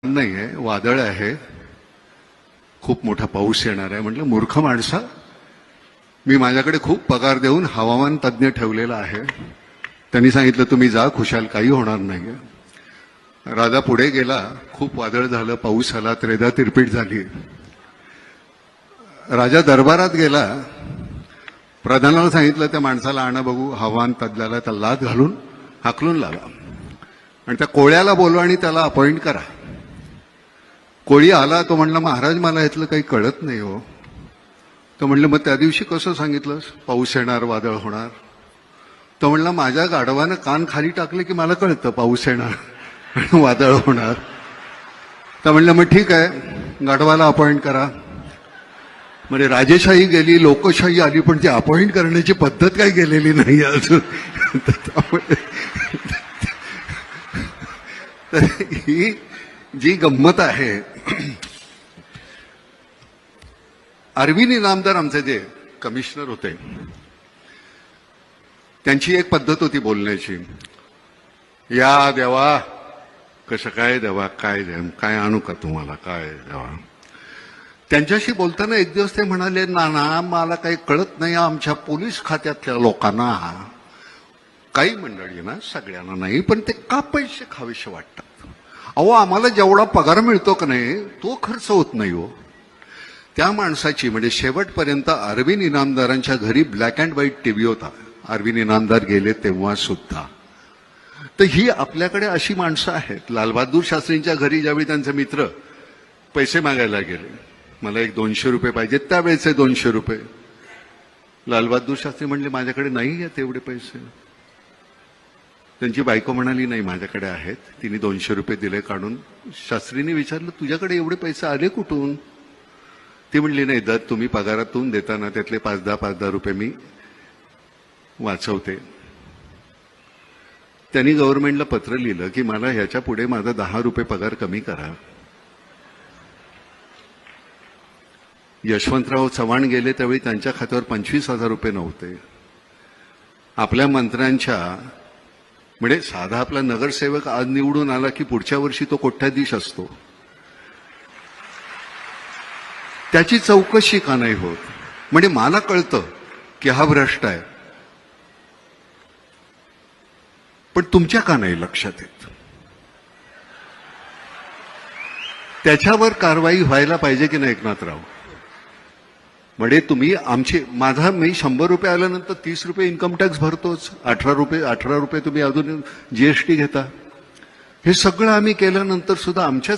नाहीये, वादळ आहे, खूप मोठा पाऊस येणार आहे. म्हटलं मूर्ख माणसा, मी माझ्याकडे खूप पगार देऊन हवामान तज्ज्ञ ठेवलेला आहे. त्यांनी सांगितलं तुम्ही जा, खुशाल काही होणार नाही. राजा पुढे गेला, खूप वादळ झालं, पाऊस आला, त्रेधा तिरपीट झाली. राजा दरबारात गेला, प्रधानाला सांगितलं त्या माणसाला आणा बघू, हवामान तज्ज्ञाला त्या लाद घालून हाकलून लावा आणि त्या कोळ्याला बोलवा आणि त्याला अपॉइंट करा. कोळी आला, तो म्हणला महाराज मला यातलं काही कळत नाही हो. तो म्हणलं मग त्या दिवशी कसं सांगितलंस पाऊस येणार वादळ होणार. तो म्हणला माझ्या गाढवानं कान खाली टाकले की मला कळतं पाऊस येणार आणि वादळ होणार. तर म्हणलं मग ठीक आहे, गाढवाला अपॉइंट करा. म्हणजे राजेशाही गेली, लोकशाही आली, पण ती अपॉइंट करण्याची पद्धत काही गेलेली नाही अजून. तर ही जी गंमत आहे, अरविंद इनामदार आमचे जे कमिशनर होते, त्यांची एक पद्धत होती बोलण्याची. या देवा, कसं काय देवा, काय आणू का तुम्हाला, काय देवा. त्यांच्याशी बोलताना एक दिवस ते म्हणाले, ना मला काही कळत नाही, आमच्या पोलीस खात्यातल्या लोकांना, काही मंडळी ना, सगळ्यांना नाही, पण ते का पैसे खावेसे वाटतात. अहो आम्हाला जेवढा पगार मिळतो का नाही तो खर्च होत नाही हो. त्या माणसाची म्हणजे शेवटपर्यंत अरविंद इनामदारांच्या घरी ब्लॅक अँड व्हाईट टीव्ही होता. अरविंद इनामदार गेले तेव्हा सुद्धा. तर ही आपल्याकडे अशी माणसं आहेत. लालबहादूर शास्त्रींच्या घरी ज्यावेळी त्यांचे मित्र पैसे मागायला गेले, मला एक 200 रुपये पाहिजे, त्यावेळेचे 200 रुपये, लालबहादूर शास्त्री म्हणले माझ्याकडे नाही आहेत एवढे पैसे. त्यांची बायको म्हणाली नाही माझ्याकडे आहेत. तिने 200 रुपये दिले काढून. शास्त्रीने विचारलं तुझ्याकडे एवढे पैसे आले कुठून. ती म्हणली नाही, दर तुम्ही पगारातून देताना त्यातले 5-10 रुपये मी वाचवते. त्यांनी गव्हर्नमेंटला पत्र लिहिलं की मला ह्याच्या पुढे माझा 10 रुपये पगार कमी करा. यशवंतराव चव्हाण गेले त्यावेळी त्यांच्या खात्यावर 25,000 रुपये नव्हते. आपल्या मंत्र्यांच्या म्हणजे साधा आपला नगरसेवक आज निवडून आला की पुढच्या वर्षी तो कोट्याधीश असतो, त्याची चौकशी का नाही होत. म्हणजे मला कळतं की हा भ्रष्ट आहे, पण तुमच्या का नाही लक्षात येत. त्याच्यावर कारवाई व्हायला पाहिजे की नाही एकनाथराव. म्हणजे तुम्ही मी 100 रुपये आल्यानंतर 30 रुपये इन्कम टॅक्स भरतोच, 18 रुपये तुम्ही अजून जीएसटी घेता. हे सगळं आम्ही केल्यानंतर सुद्धा आमच्या